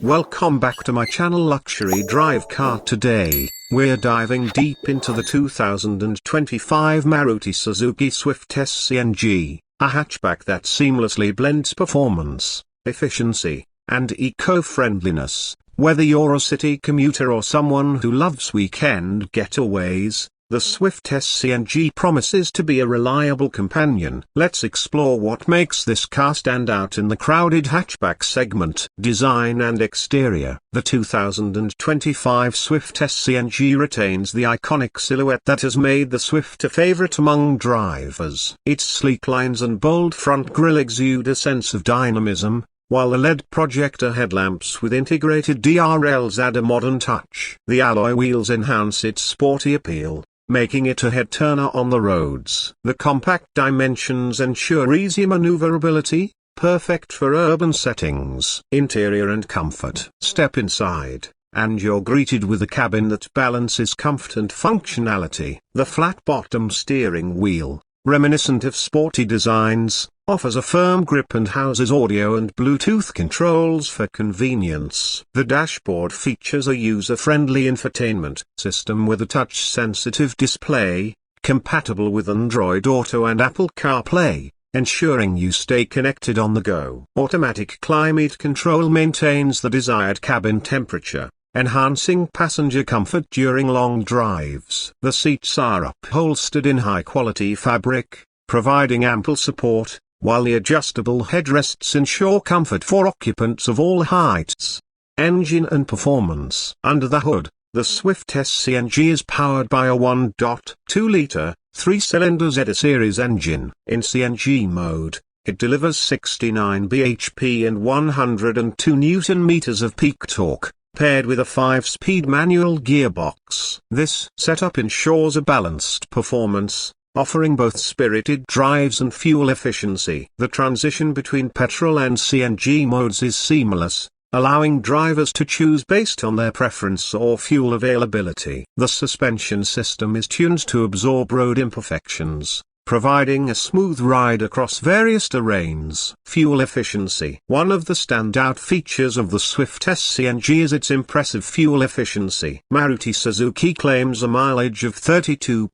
Welcome back to my channel Luxury Drive Car. Today, we're diving deep into the 2025 Maruti Suzuki Swift S-CNG, a hatchback that seamlessly blends performance, efficiency, and eco-friendliness. Whether you're a city commuter or someone who loves weekend getaways, the Swift S-CNG promises to be a reliable companion. Let's explore what makes this car stand out in the crowded hatchback segment. Design and exterior. The 2025 Swift S-CNG retains the iconic silhouette that has made the Swift a favorite among drivers. Its sleek lines and bold front grille exude a sense of dynamism, while the LED projector headlamps with integrated DRLs add a modern touch. The alloy wheels enhance its sporty appeal, making it a head-turner on the roads. The compact dimensions ensure easy maneuverability, perfect for urban settings. Interior and comfort. Step inside, and you're greeted with a cabin that balances comfort and functionality. The flat-bottom steering wheel, reminiscent of sporty designs, offers a firm grip and houses audio and Bluetooth controls for convenience. The dashboard features a user-friendly infotainment system with a touch-sensitive display, compatible with Android Auto and Apple CarPlay, ensuring you stay connected on the go. Automatic climate control maintains the desired cabin temperature, enhancing passenger comfort during long drives. The seats are upholstered in high-quality fabric, providing ample support, while the adjustable headrests ensure comfort for occupants of all heights. Engine and performance. Under the hood, the Swift S-CNG is powered by a 1.2-liter, 3-cylinder Z-Series engine. In CNG mode, it delivers 69 bhp and 102 Nm of peak torque, paired with a 5-speed manual gearbox. This setup ensures a balanced performance, offering both spirited drives and fuel efficiency. The transition between petrol and CNG modes is seamless, allowing drivers to choose based on their preference or fuel availability. The suspension system is tuned to absorb road imperfections, providing a smooth ride across various terrains. Fuel efficiency. One of the standout features of the Swift S-CNG is its impressive fuel efficiency. Maruti Suzuki claims a mileage of 32.85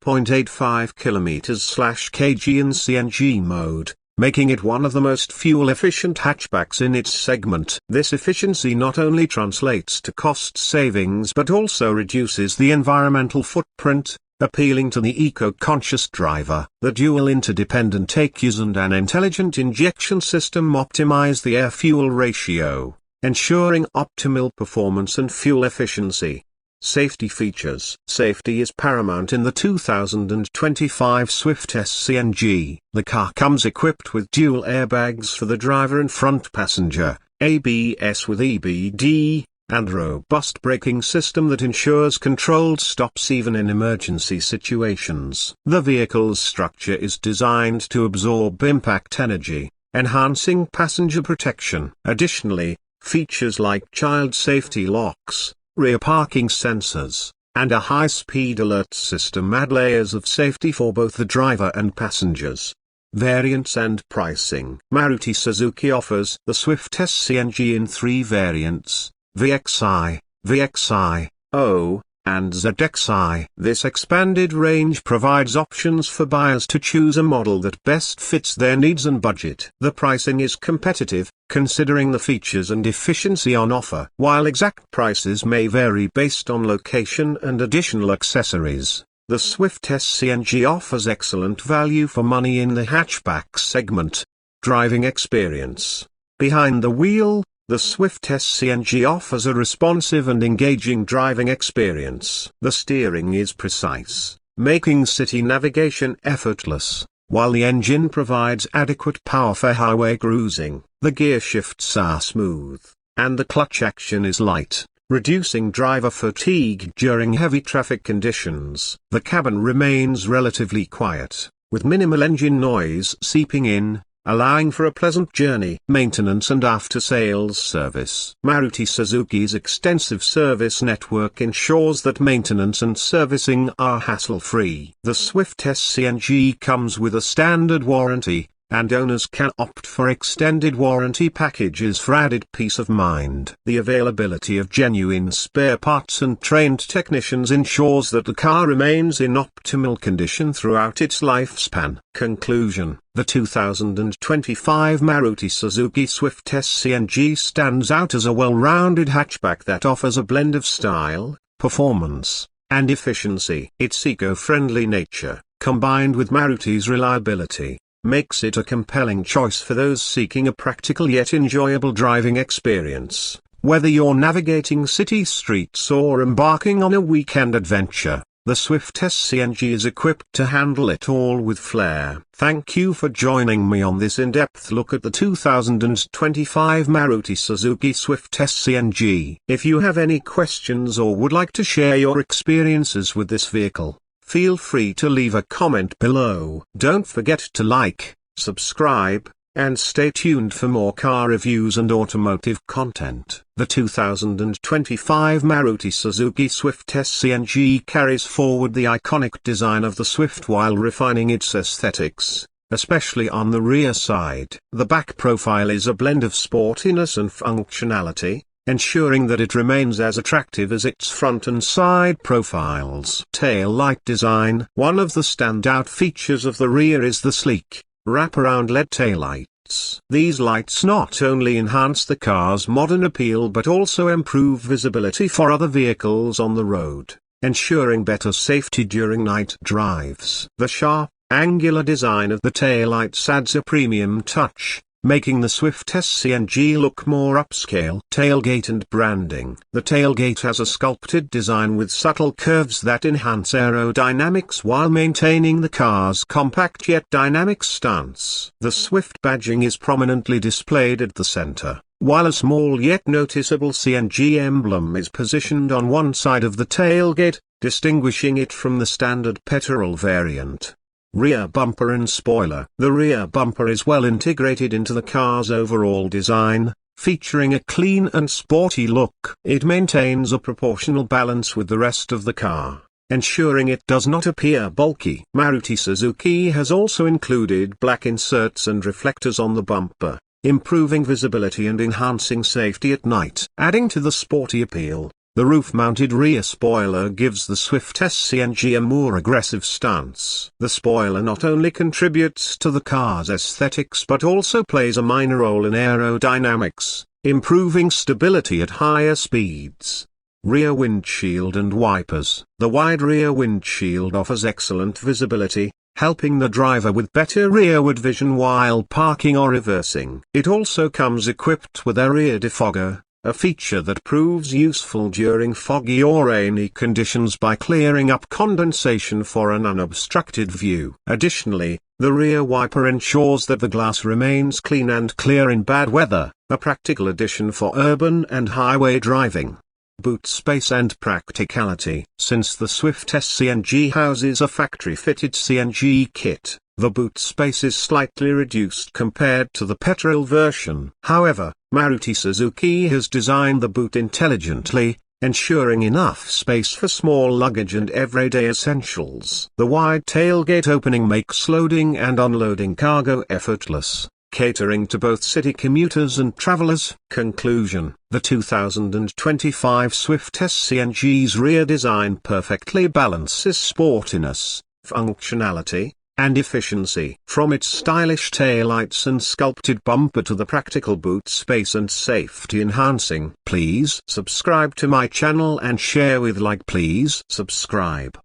km/kg in CNG mode, making it one of the most fuel-efficient hatchbacks in its segment. This efficiency not only translates to cost savings but also reduces the environmental footprint, appealing to the eco-conscious driver. The dual interdependent ECUs and an intelligent injection system optimize the air-fuel ratio, ensuring optimal performance and fuel efficiency. Safety features. Safety is paramount in the 2025 Swift S-CNG. The car comes equipped with dual airbags for the driver and front passenger, ABS with EBD, and robust braking system that ensures controlled stops even in emergency situations. The vehicle's structure is designed to absorb impact energy, enhancing passenger protection. Additionally, features like child safety locks, rear parking sensors, and a high-speed alert system add layers of safety for both the driver and passengers. Variants and pricing. Maruti Suzuki offers the Swift S-CNG in 3 variants: VXI, VXI-O, and ZXI. This expanded range provides options for buyers to choose a model that best fits their needs and budget. The pricing is competitive, considering the features and efficiency on offer. While exact prices may vary based on location and additional accessories, the Swift S-CNG offers excellent value for money in the hatchback segment. Driving experience. Behind the wheel, the Swift S-CNG offers a responsive and engaging driving experience. The steering is precise, making city navigation effortless, while the engine provides adequate power for highway cruising. The gear shifts are smooth, and the clutch action is light, reducing driver fatigue during heavy traffic conditions. The cabin remains relatively quiet, with minimal engine noise seeping in, allowing for a pleasant journey. Maintenance and after-sales service. Maruti Suzuki's extensive service network ensures that maintenance and servicing are hassle-free. The Swift S-CNG comes with a standard warranty, and owners can opt for extended warranty packages for added peace of mind. The availability of genuine spare parts and trained technicians ensures that the car remains in optimal condition throughout its lifespan. Conclusion: the 2025 Maruti Suzuki Swift S-CNG stands out as a well-rounded hatchback that offers a blend of style, performance, and efficiency. Its eco-friendly nature, combined with Maruti's reliability, makes it a compelling choice for those seeking a practical yet enjoyable driving experience. Whether you're navigating city streets or embarking on a weekend adventure, the Swift S-CNG is equipped to handle it all with flair. Thank you for joining me on this in-depth look at the 2025 Maruti Suzuki Swift S-CNG. If you have any questions or would like to share your experiences with this vehicle, feel free to leave a comment below. Don't forget to like, subscribe, and stay tuned for more car reviews and automotive content. The 2025 Maruti Suzuki Swift S-CNG carries forward the iconic design of the Swift while refining its aesthetics, especially on the rear side. The back profile is a blend of sportiness and functionality, ensuring that it remains as attractive as its front and side profiles. Tail light design: one of the standout features of the rear is the sleek, wraparound LED taillights. These lights not only enhance the car's modern appeal but also improve visibility for other vehicles on the road, ensuring better safety during night drives. The sharp, angular design of the taillights adds a premium touch, making the Swift S-CNG look more upscale. Tailgate and branding: the tailgate has a sculpted design with subtle curves that enhance aerodynamics while maintaining the car's compact yet dynamic stance. The Swift badging is prominently displayed at the center, while a small yet noticeable CNG emblem is positioned on one side of the tailgate, distinguishing it from the standard petrol variant. Rear bumper and spoiler: the rear bumper is well integrated into the car's overall design, featuring a clean and sporty look. It maintains a proportional balance with the rest of the car, ensuring it does not appear bulky. Maruti Suzuki has also included black inserts and reflectors on the bumper, improving visibility and enhancing safety at night. Adding to the sporty appeal, the roof-mounted rear spoiler gives the Swift S-CNG a more aggressive stance. The spoiler not only contributes to the car's aesthetics but also plays a minor role in aerodynamics, improving stability at higher speeds. Rear windshield and wipers: the wide rear windshield offers excellent visibility, helping the driver with better rearward vision while parking or reversing. It also comes equipped with a rear defogger, a feature that proves useful during foggy or rainy conditions by clearing up condensation for an unobstructed view. Additionally, the rear wiper ensures that the glass remains clean and clear in bad weather, a practical addition for urban and highway driving. Boot space and practicality: since the Swift S-CNG houses a factory-fitted CNG kit, the boot space is slightly reduced compared to the petrol version. However, Maruti Suzuki has designed the boot intelligently, ensuring enough space for small luggage and everyday essentials. The wide tailgate opening makes loading and unloading cargo effortless, catering to both city commuters and travelers. Conclusion: the 2025 Swift S-CNG's rear design perfectly balances sportiness, functionality, and efficiency. From its stylish taillights and sculpted bumper to the practical boot space and safety enhancing. Please subscribe to my channel and share with like. Please subscribe.